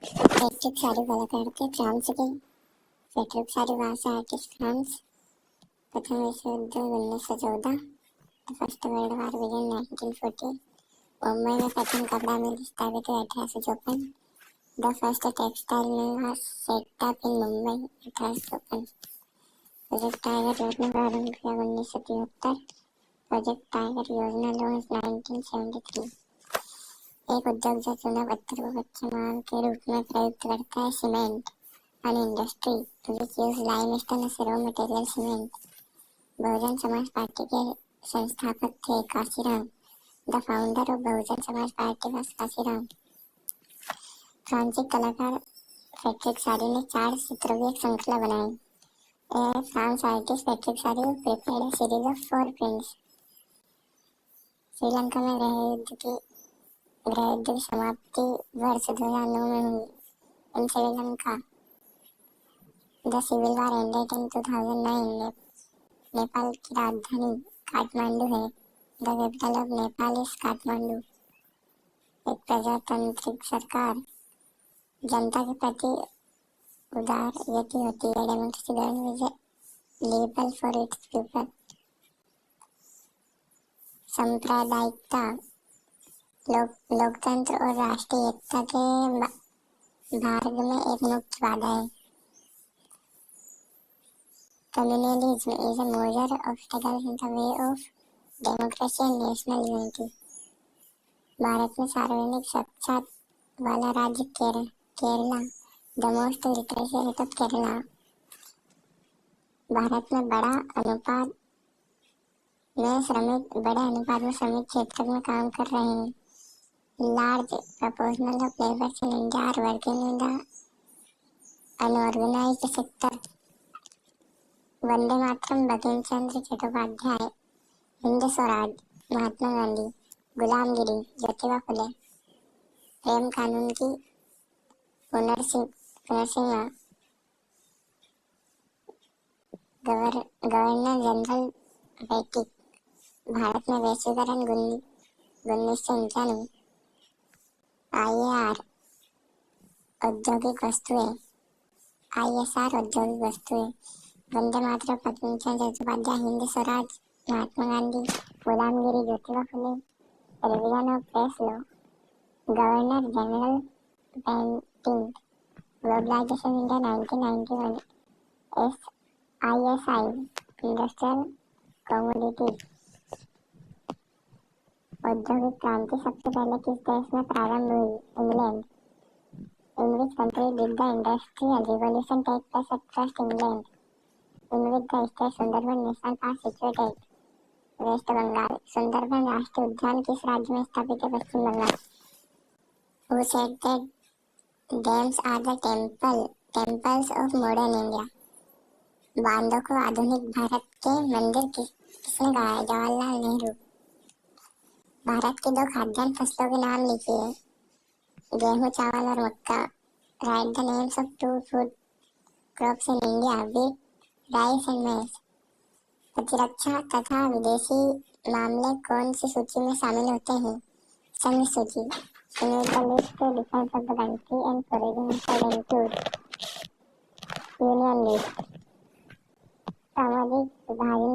Frederick सारी कलाकार थे फ्रांस के। फ्रेडरिक सारी भाषा आर्टिस्ट फ्रांस। प्रथम विश्व युद्ध 1914। The first world war began 1940। Mumbai में प्रथम कपड़ा मिल स्थापित हुई 1854। The first textile mill was set up in Mumbai 1854। Project tiger योजना प्रारंभ किया 1973। प्रोजेक्ट टाइगर योजना लॉन्च 1973। एक उद्योग जो चूना पत्थर को कच्चे माल के रूप में प्रयुक्त करता है। Cement an industry which use limestone as raw material cement. Bahujan Samaj Party के संस्थापक थे Kashiram. The founder of Bahujan Samaj Party was Kashiram. फ्रांसीसी कलाकार फ्रेडरिक सारी ने 4 चित्रों की एक श्रृंखला बनाई। France artist Frederic Sorrieu prepared a series of 4 prints. Sri Lanka में गृह युद्ध की समाप्ति वर्ष 2009 में हुई। In Sri Lanka the civil war ended in 2009। Nepal की राजधानी काठमांडू है। The capital of Nepal is Kathmandu. एक प्रजातांत्रिक सरकार जनता के प्रति उदार यति होती है। Democracy government is label for its people. सांप्रदायिकता लोकतंत्र और राष्ट्रीय एकता के मार्ग में एक मुख्य बाधा है। Communalism is a major obstacle in the way of democracy and national unity. Bharat में सार्वजनिक साक्षरता वाला राज्य Kerala. The most literacy rate of Kerala. Bharat में बड़े अनुपात में श्रमिक क्षेत्र में काम कर रहे हैं। Large proportion of laborers in India are working in the unorganized sector. Vande Mataram Bankim Chandra Chattopadhyay. Hind Swaraj Mahatma Gandhi. Gulamgiri Jyotiba फुले। प्रेम कानून की पुनर्सीमा गवर्नर जनरल बेटिक। भारत में वैश्वीकरण 1991। IAR औद्योगिक वस्तुएं। ISR औद्योगिक वस्तुएं। Vande Mataram Bankim Chandra Chattopadhyay. Hind Swaraj Mahatma Gandhi. Gulamgiri Jyotiba Phule. Revision of press law. Governor general Bentinck. Globalisation India 1991। ISI industrial commodities. औद्योगिक क्रांति सबसे पहले किस देश में प्रारंभ हुई? England. In which country did the industrial revolution take place at first? England. In which the state Sundarban national park situated? West Bengal. Sundarban राष्ट्रीय उद्यान किस राज्य में स्थापित है? पश्चिम Bengal. Who said that dams are the temples of modern India? बांधों को आधुनिक भारत के मंदिर किसने कहा है? जवाहरलाल नेहरू। भारत की 2 खाद्यान्न फसलों के नाम लिखिए। गेहूं, चावल और मक्का। Write the names of 2 food crops in India, wheat, rice and maize. प्रतिरक्षा तथा विदेशी मामले कौन सी सूची में शामिल होते हैं? संघ सूची। List defence of the country and foreign inside include union list. सामाजिक विभाजन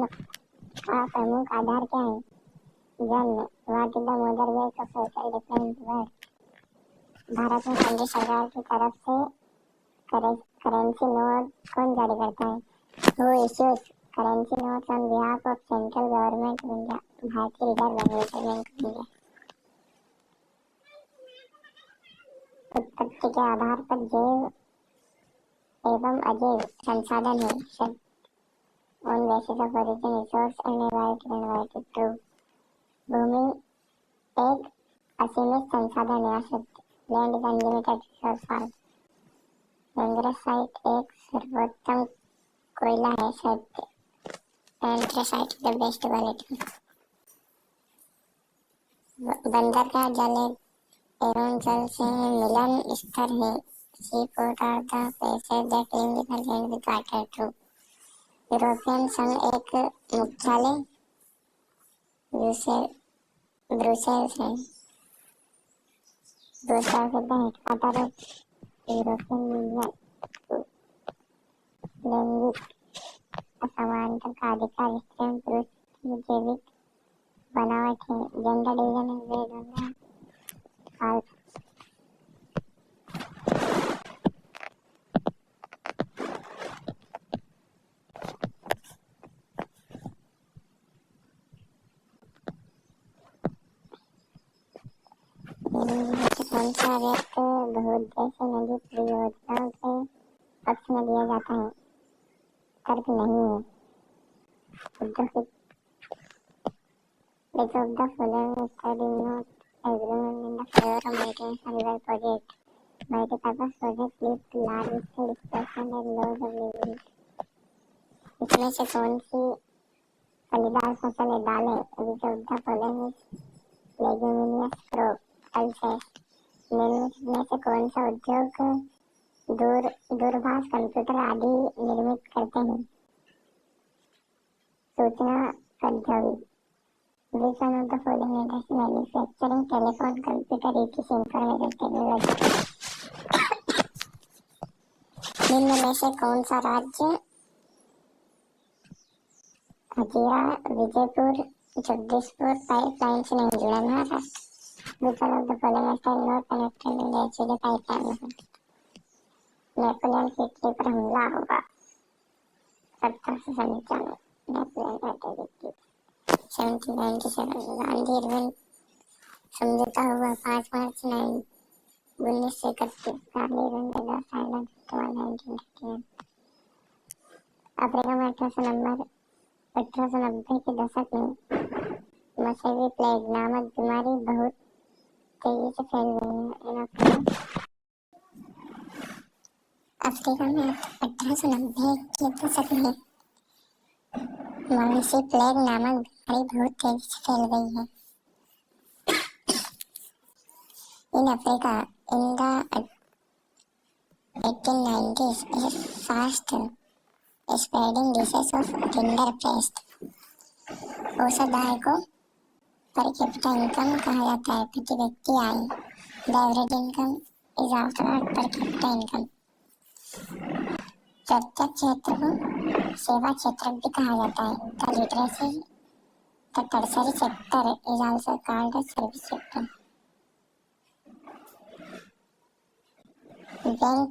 का प्रमुख आधार क्या है? जन्म। What is the mother base of social difference word? Bharat में केंद्र सरकार की तरफ से करेंसी नोट कौन जारी करता है? Who issues currency notes on behalf of central government of India? भारतीय रिजर्व बैंक ऑफ इंडिया। उत्पत्ति के आधार पर जैव एवं अजैव संसाधन है। शब्द on basis of origin resource and invited true. भूमि एक असीमित संसाधन है। शब्द land is unlimited resource for. एंथ्रेसाइट एक सर्वोत्तम कोयला है। शब्द एंथ्रेसाइट द बेस्ट क्वालिटी। बंदरगाह जल एवं जल से मिलन स्तर है। Sea port are the places that link the land with water true. European संघ एक मुख्यालय ब्रुसेल्स है। Brussels is the headquarter of European Union लैंगिक असमानता का अधिकार स्त्री एवं पुरुष की जैविक बनावट है। Gender division is based on the कौन सा व्यक्त बहुउद्देश्य निजी परियोजनाओं के पक्ष में दिया जाता है? तर्क नहीं है। उद्योग Which of the following study not agreement in the favor of maintenance and river project? Multipurpose project lead to large scale displacement and loss of livelihood. इसमें से कौन सी फलीदार फसलें डालें? Which of the following is leguminous crop? Pulses. निम्न में से कौन सा उद्योग दूरभाष कंप्यूटर आदि निर्मित करते हैं? सूचना प्रौद्योगिकी। Which one of the following industries manufacturing telephone, computer, etc. information technology? निम्न में से कौन सा राज्य हजीरा, विजयपुर, जगदीशपुर पाइपलाइन से नहीं जुड़ा? Maharashtra. Which one of the following is not connected in the HDD pipeline? Napoleon की इटली पर हमला होगा 1795। Napoleon attack 1797। गांधी इरविन समझौता हुआ 5 मार्च 1931। गांधी इरविन अफ्रीका में 1890 के दशक में मसेरी प्लेग नामक बीमारी बहुत तेजी से फैल गई है। अफ्रीका में 1890 के दशक में मवेशी प्लेग नामक बीमारी बहुत तेजी से फैल गई है। In Africa, in the 1890s, a fast spreading disease of rinderpest। औषधाय को पर कैपिटा इनकम कहा जाता है, प्रति व्यक्ति आय। The average income is after per capita income. प्रत्यक्ष क्षेत्र को सेवा क्षेत्र भी कहा जाता है। The literacy the tertiary sector is also called service sector. Bank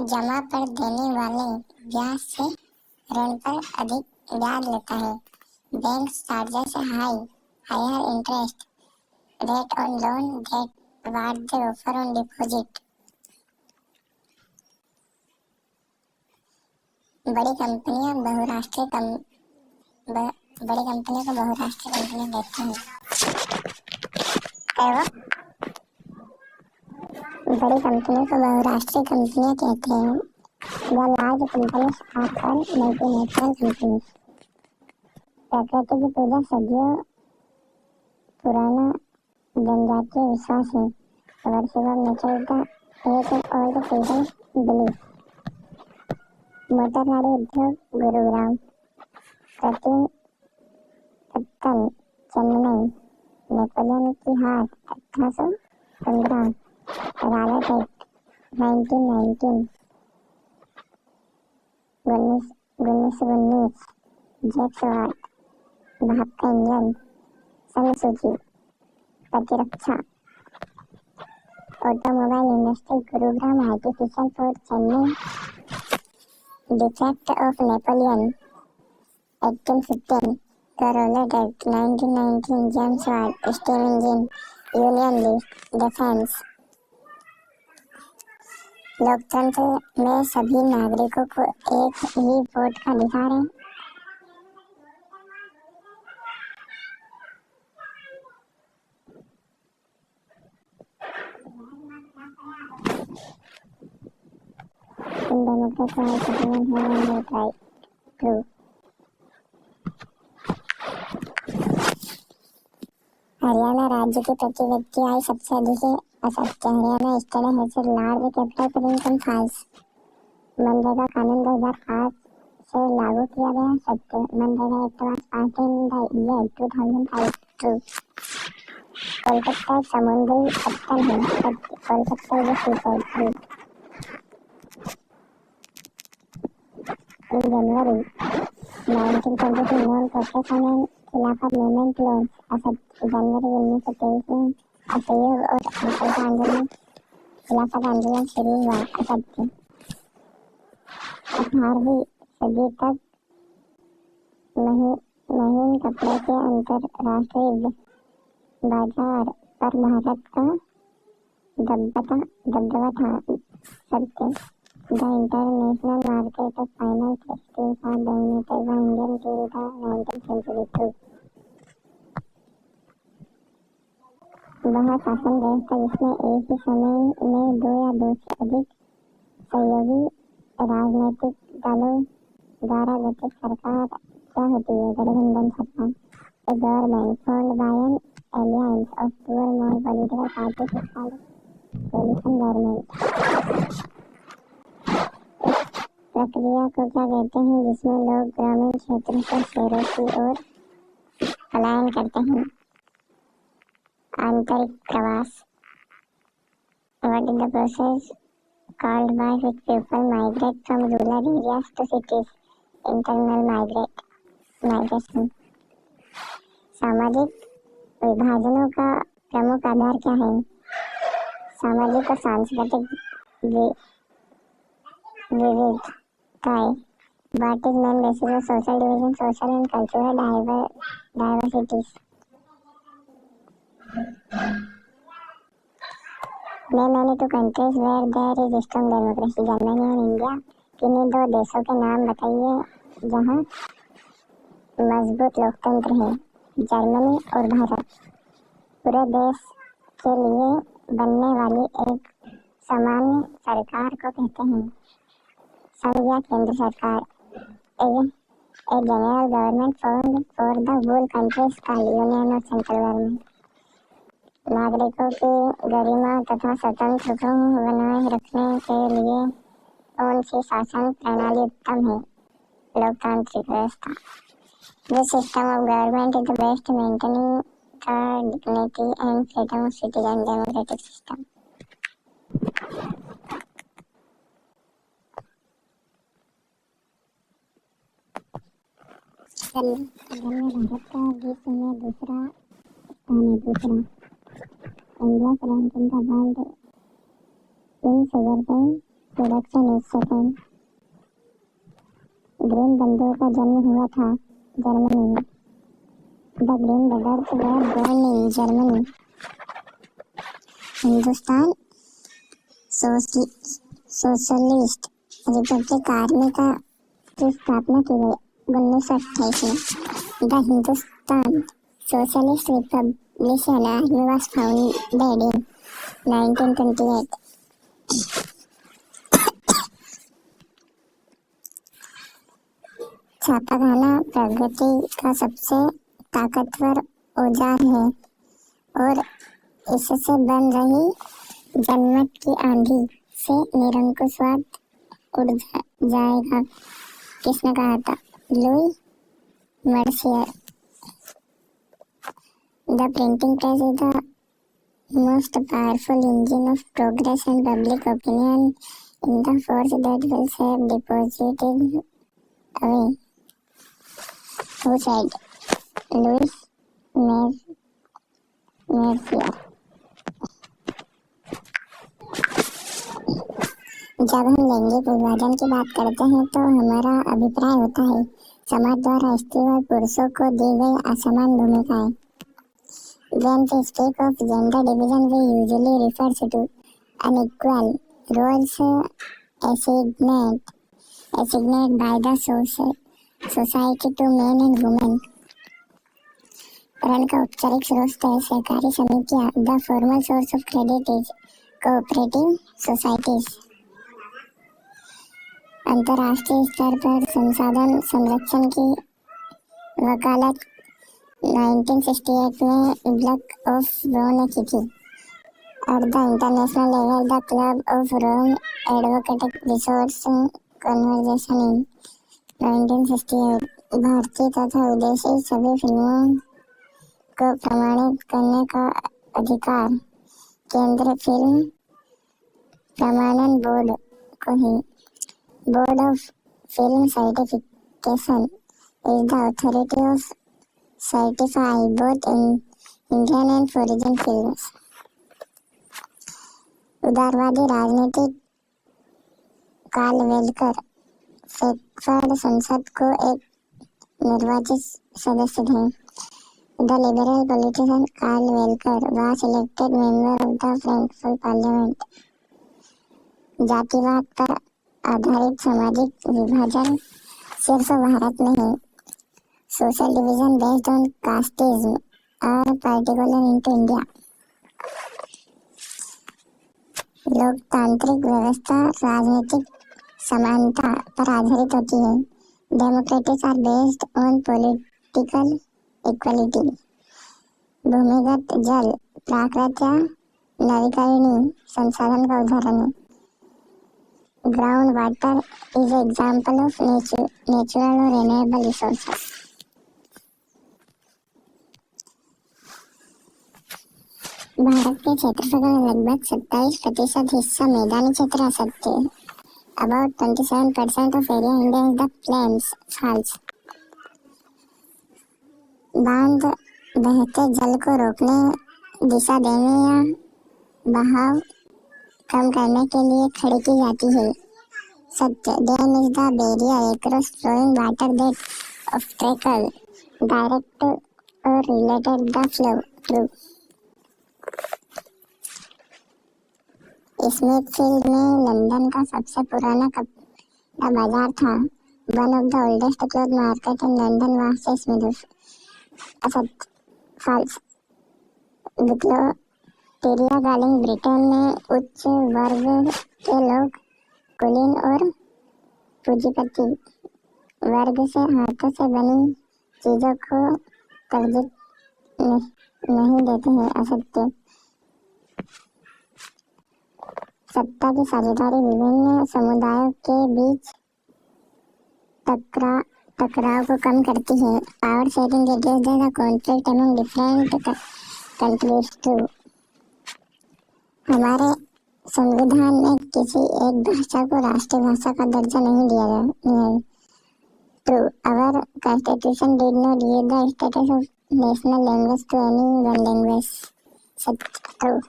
जमा पर देने वाले ब्याज से ऋण पर अधिक ब्याज लेता है। Bank charges higher interest rate on loan that what they offer on deposit. बड़ी कंपनियां को बहुराष्ट्रीय कंपनियां देती हैं। बड़ी कंपनियों को बहुराष्ट्रीय कंपनियां कहते हैं। The large companies are called multinational companies. प्रकृति की पूजा सदियों पुराना जनजातीय विश्वास है। Worship of nature is the faith of all the peoples belief. Motor गाड़ी उद्योग गुरुग्राम। पत्तन चेन्नई। नेपोलियन की हार 1815। रालेट एक्ट 1919। 1919 जैक्स वाट भाप इंजन। सन सूची प्रतिरक्षा। Automobile industry Gurugram. Artificial fort Chennai. Defeat of Napoleon 1815। The Rowlatt act 1919। James Watt steam engine. Union list defence. लोकतंत्र में सभी नागरिकों को एक ही वोट का अधिकार है। इन डेमोक्रेट राइट ट्रू। हरियाणा राज्य की प्रति व्यक्ति आय सबसे अधिक है। असत्य। Haryana state has a large capital पर इनकम फॉल्स। मनरेगा कानून 2008 से लागू किया गया। सत्य। MNREGA act was passed in the year 2005। True. Kolkata समुद्री पत्तन है। सत्य। Kolkata is a C port. True. In January 1922, non-professional खिलाफत मूवमेंट लॉन्च। जनवरी 1923 में असहयोग और विफलता आंदोलन खिलाफत आंदोलन शुरू हुआ। 18वीं सदी तक महीन कपड़े के अंतरराष्ट्रीय बाजार पर भारत का दबदबा था। सत्य The international market of final textiles are dominated by Indian till the 19th century too. वह शासन व्यवस्था जिसमें एक ही समय में 2 या 2 से अधिक सहयोगी राजनीतिक दलों द्वारा गठित सरकार क्या होती है? गठबंधन सरकार। A government formed by an alliance of 2 or more political parties is called coalition government. प्रक्रिया को क्या कहते हैं जिसमें लोग ग्रामीण क्षेत्रों से शहरों की ओर पलायन करते हैं? आंतरिक प्रवास। What is the process called by which people migrate from rural areas to cities? Internal migration. सामाजिक विभाजनों का प्रमुख आधार क्या है? सामाजिक और सांस्कृतिक विविधताएं। What is main basis of social division, social and cultural diversities? Name any 2 countries where there is strong democracy. Germany और इंडिया। किन्हीं 2 देशों के नाम बताइए जहां मजबूत लोकतंत्र है। जर्मनी और भारत। पूरे देश के लिए बनने वाली एक सामान्य सरकार को कहते हैं? संघ या केंद्र सरकार। A general government formed for the whole country is called union or central government. नागरिकों की गरिमा तथा स्वतंत्र को बनाए रखने के लिए कौन सी शासन प्रणाली उत्तम है? लोकतांत्रिक व्यवस्था। This system of government is the best maintaining the dignity and freedom of citizen democratic system. Bharat का विश्व में दूसरा स्थान है। India's rank in the world in sugarcane production is second. Green बंधुओं का जन्म हुआ था जर्मनी में। The Green Brothers were born in Germany. Hindustan socialist Republic army की स्थापना की गई 1928 में। The Hindustan socialist Republican army was founded in 1928. छापाखाना प्रगति का सबसे ताकतवर औजार है और इससे बन रही जनमत की आंधी से निरंकुशवाद उड़ जाएगा। किसने कहा था? Louis Mercier. The printing press is the most powerful engine of progress and public opinion in the force that will save deposited away. Who said? Louis Mercier. जब हम लैंगिक विभाजन की बात करते हैं तो हमारा अभिप्राय होता है समाज द्वारा स्त्री और पुरुषों को दी गई असमान भूमिकाएं। When we speak of gender division, we usually refer to unequal roles assigned by the society to men and women. ऋण का औपचारिक स्रोत है सहकारी समितियां। The formal source of credit is cooperative societies. अंतर्राष्ट्रीय स्तर पर संसाधन संरक्षण की वकालत 1968 में ब्लैक ऑफ रोम ने की थी। At the international level, the Club of Rome advocated resource conservation in 1968. भारतीय तथा विदेशी सभी फिल्मों को प्रमाणित करने का अधिकार केंद्रीय फिल्म प्रमाणन बोर्ड को है। Board of Film certification is the authority of certify both in Indian and foreign films. उदारवादी राजनीतिक कालवेलकर फ्रैंकफर्ट संसद को एक निर्वाचित सदस्य थे. The liberal politician Karl Welker was elected member of the Frankfurt Parliament. जातिवाद पर आधारित सामाजिक विभाजन सिर्फ भारत में है. Social division based on casteism और पर्टिकुलर इनटू इंडिया. लोकतांत्रिक व्यवस्था राजनीतिक समानता पर आधारित होती है. Democratic are based on political equality. भूमिगत जल प्राकृतिक नवीकरणीय संसाधन का उदाहरण है. Ground water is example of natural और रिन्यूएबल रिसोर्सेस. भारत के क्षेत्रफल का लगभग 27% हिस्सा मैदानी क्षेत्र आ सकते हैं. About 27% of area India is the plains falls. बांध बहते जल को रोकने, दिशा देने या बहाव कम करने के लिए खड़ी की जाती है. सत्य. Dam is the barrier across flowing water that obstacle direct or related the flow. True. Smithfield में लंदन का सबसे पुराना कपड़ा बाजार था. One of the oldest cloth market in London was Smithfield. असत्य. फॉल्स. विक्टोरिया कालीन ब्रिटेन में उच्च वर्ग के लोग कुलीन और पूंजीपति वर्ग से हाथों से बनी चीजों को तरजीह नहीं देते हैं. असत्य. सत्ता की साझेदारी विभिन्न समुदायों के बीच टकराव को कम करती है. Power sharing reduces the conflict among different countries too. हमारे संविधान में किसी एक भाषा को राष्ट्रीय भाषा का दर्जा नहीं दिया गया है. True. Our constitution did not give the status of national language to any one language. True.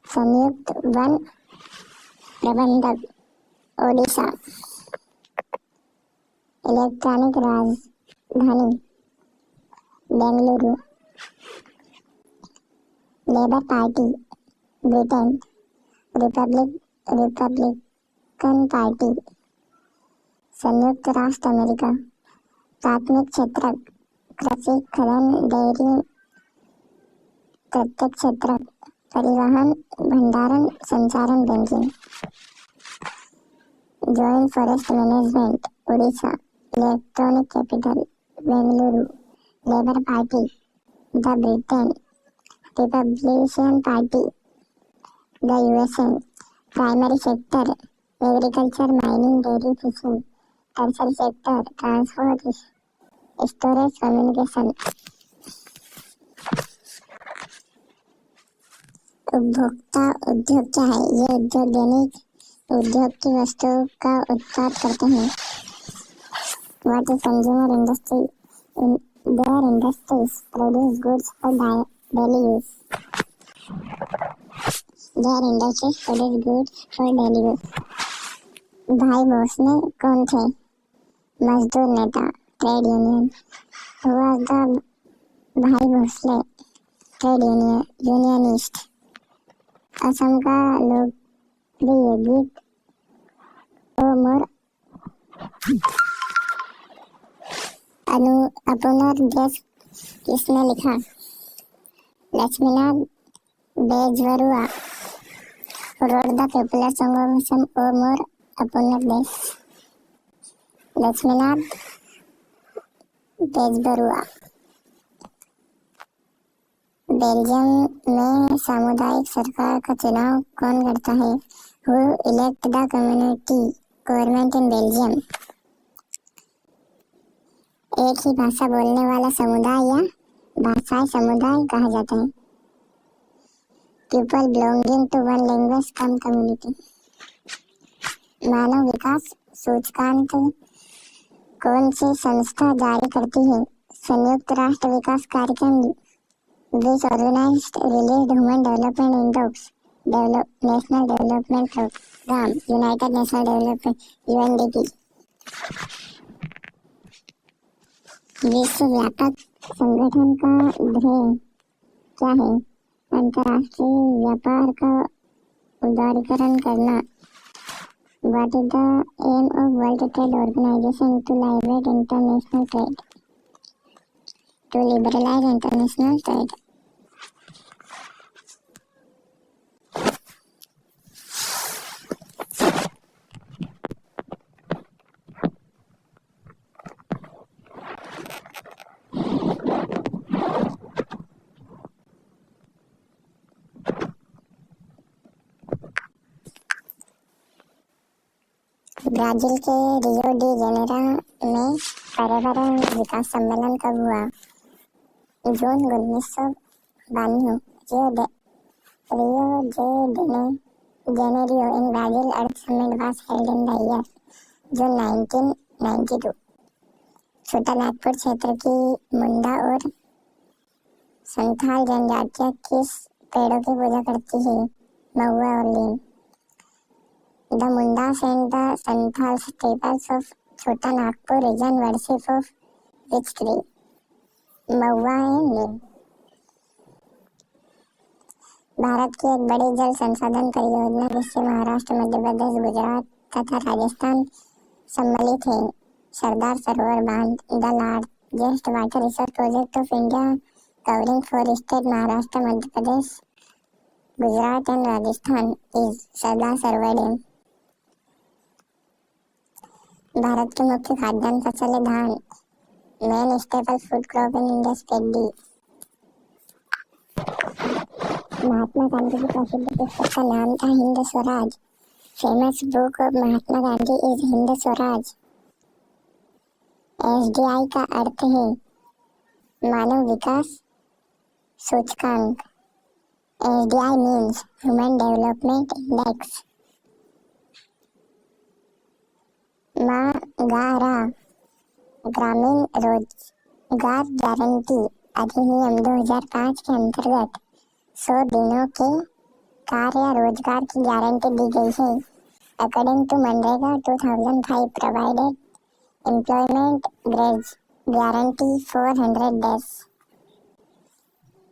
संयुक्त वन प्रबंधक ओडिशा. इलेक्ट्रॉनिक राजधानी Bengaluru. Labour party Britain. Republican party संयुक्त राष्ट्र अमेरिका. प्राथमिक क्षेत्र कृषि खनन डेयरी. प्रत्यक्ष क्षेत्र परिवहन भंडारण संचारण banking. Joint forest management Orissa. Electronic capital Bengaluru. Labour party the Britain. Republican party the USA. Primary sector agriculture mining dairy fishing. Tertiary sector transport storage communication. उपभोक्ता उद्योग क्या है? ये उद्योग दैनिक उद्योग की वस्तुओं का उत्पाद करते हैं. What is consumer industry? Their industries produce goods for daily use. Their industries produce goods for daily use. भाई भोसले कौन थे? मजदूर नेता. Trade union. Who was the भाई भोसले? Trade unionist. असम का लोकप्रिय गीत ओ मोर अपना देश किसने लिखा? Laxminath Bezbaruah wrote the popular song of Assam ओ मोर अपना देश. लक्ष्मीनाथ बेजबरुआ. बेल्जियम में सामुदायिक सरकार का चुनाव कौन करता है? Who elect the community government in Belgium? एक ही भाषा बोलने वाला समुदाय या भाषाई समुदाय कहा जाता है. People belonging to one language come community. मानव विकास सूचकांक कौन सी संस्था जारी करती है? संयुक्त राष्ट्र विकास कार्यक्रम, which organised release human development index, national development programme, united national development, UNDP. विश्व व्यापक संगठन का ध्येय क्या है? अंतर्राष्ट्रीय व्यापार का उदारीकरण करना। What is the aim of World Trade Organization? To liberate international trade. To liberalize international trade. Brazil के रियो डी जेनेरो में पर्यावरण विकास सम्मेलन कब हुआ? जून 1992। रियो de Janeiro in Brazil Earth Summit was held in the year June 1992। छोटा नागपुर क्षेत्र की मुंडा और संथाल जनजातियां किस पेड़ों की पूजा करती है? महुआ और नीम। The Mundas and the Santhals tribes of Chota Nagpur region worship of which tree? Mahua and neem. Bharat की एक बड़ी जल संसाधन परियोजना जिससे महाराष्ट्र, मध्य प्रदेश, गुजरात तथा राजस्थान सम्मिलित है, सरदार सरोवर बांध। The largest water resource project of India covering 4 state Maharashtra, Madhya Pradesh, Gujarat and Rajasthan is Sardar Sarovar dam. Bharat की मुख्य खाद्यान्न फसल है धान। Main staple food crop in India paddy. Mahatma Gandhi की प्रसिद्ध पुस्तक का नाम था Hind Swaraj. Famous book of Mahatma Gandhi is Hind Swaraj. SDI का अर्थ है मानव विकास सूचकांक। SDI means human development index. मागारा ग्रामीण रोजगार गारंटी अधिनियम 2005 के अंतर्गत 100 दिनों के कार्य रोजगार की गारंटी दी गई है। अकॉर्डिंग टू मनरेगा 2005 प्रोवाइडेड एम्प्लॉयमेंट गारंटी 400 डेज।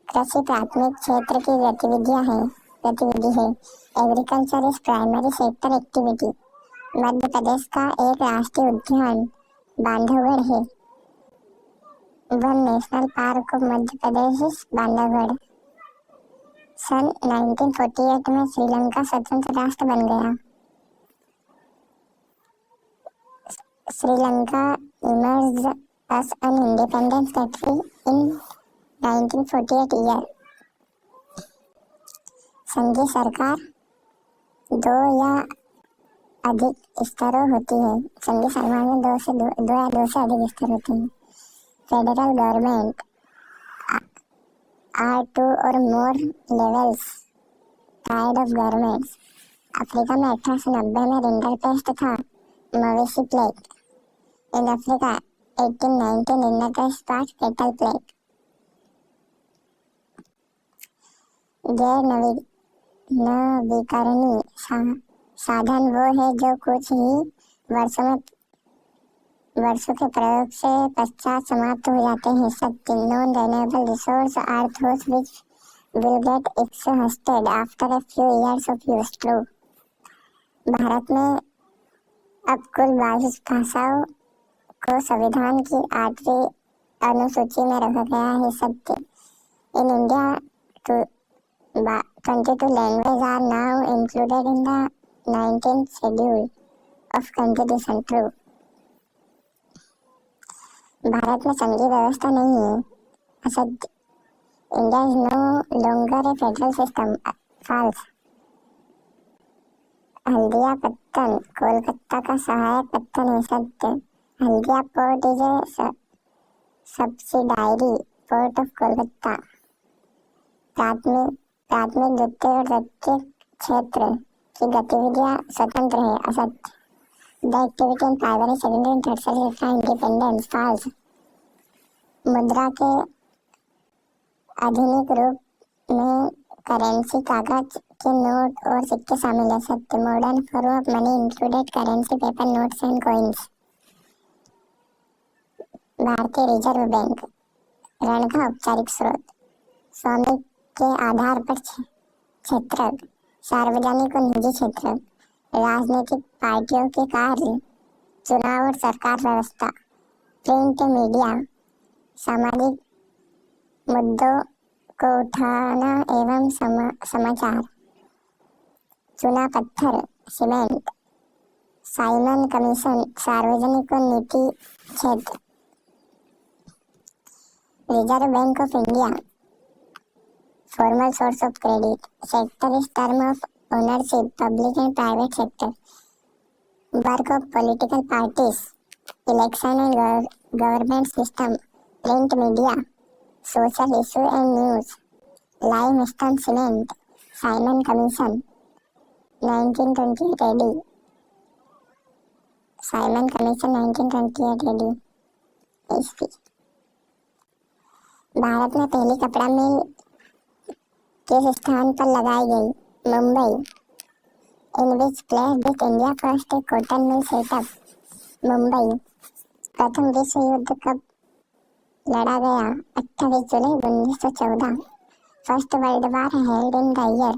कृषि प्राथमिक क्षेत्र की गतिविधि है। Agriculture is primary sector activity. Madhya Pradesh का एक राष्ट्रीय उद्यान बांधवगढ़ है। One national park of Madhya Pradesh Bandhavgarh. सन 1948 में श्रीलंका स्वतंत्र राष्ट्र बन गया। Sri Lanka emerged as an independent country in 1948 year. संघीय सरकार 2 या अधिक स्तरों होती है। संघीय सरकार में 2 या 2 से अधिक स्तर होते हैं। फेडरल गवर्नमेंट आर 2 और more levels tied of governments. Africa में 1890 में रिंडर पेस्ट था, मवेशी प्लेग। In Africa 1819 rinderpest cattle plague. गैर नवीकरणीय साधन वो है जो कुछ ही वर्षों के प्रयोग से पश्चात समाप्त हो जाते हैं। सत्य non renewable resource are those which will get exhausted after a few years of use. True. Bharat में अब कुल 22 भाषाओं को संविधान की 8वीं अनुसूची में रखा गया है। सत्य। In India 22 languages are now included in the 19th schedule of constitution। True। Bharat में संघीय व्यवस्था नहीं है। असत्य। India is no longer a federal system. False. Haldia पत्तन कोलकाता का सहायक पत्तन है। सत्य। Haldia port is a subsidiary port of Kolkata. प्राथमिक द्वितीय और तृतीय क्षेत्र की गतिविधियां स्वतंत्र है। असत्य। The activity in primary, secondary and tertiary शिक्षा independence falls। मुद्रा के आधुनिक रूप में करेंसी कागज के नोट और सिक्के शामिल है। सत्य modern form of money included currency paper notes and coins. भारतीय रिजर्व बैंक ऋण का औपचारिक स्रोत। स्वामी के आधार पर क्षेत्रक, सार्वजनिक और निजी क्षेत्र, राजनीतिक पार्टियों के कार्य, चुनाव और सरकार व्यवस्था, प्रिंट मीडिया, सामाजिक मुद्दों को उठाना एवं समाचार, चुना पत्थर, सीमेंट, साइमन कमीशन, सार्वजनिक और नीति क्षेत्र। Reserve bank of India formal source of credit, sector is term of ownership, public and private sector, work of political parties, election and government system, print media, social issue and news, limestone cement, Simon Commission, 1928 AD, Simon Commission 1928 AD, ईस्वी। भारत में पहली कपड़ा मिल किस स्थान पर लगाई गई? Mumbai. In which place did India first cotton mill set up? Mumbai. प्रथम विश्व युद्ध कब लड़ा गया? 28 जुलाई 1914। First world war held in the year?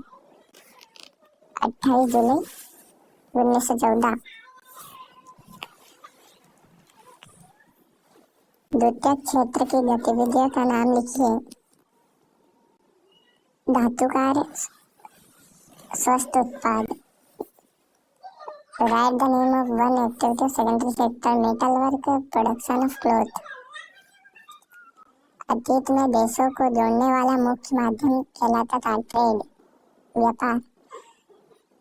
28 जुलाई 1914। द्वितीय क्षेत्र की गतिविधियों का नाम लिखिए। धातुकार स्वस्थ उत्पाद। Right the name of one activity secondary sector. Metal work, production of cloth. अतीत में देशों को जोड़ने वाला मुख्य माध्यम कहलाता था ट्रेड, व्यापार।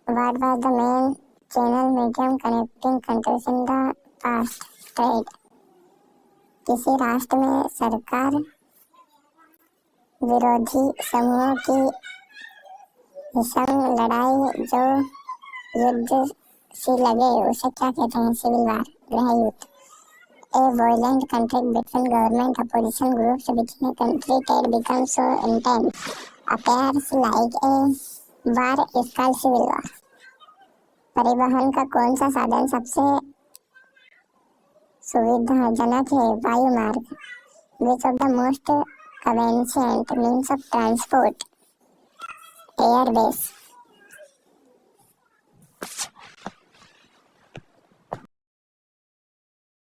What was the main channel medium connecting countries in the past? Trade. किसी राष्ट्र में सरकार विरोधी समूहों की भीषण लड़ाई जो युद्ध सी लगे उसे क्या कहते हैं? सिविल वार, गृह युद्ध। A violent conflict between government opposition groups within a country that becomes so intense appears like a war is called civil war। परिवहन का कौन सा साधन सबसे सुविधाजनक है? वायु मार्ग। Which of the most convenient means of transport? Airbase।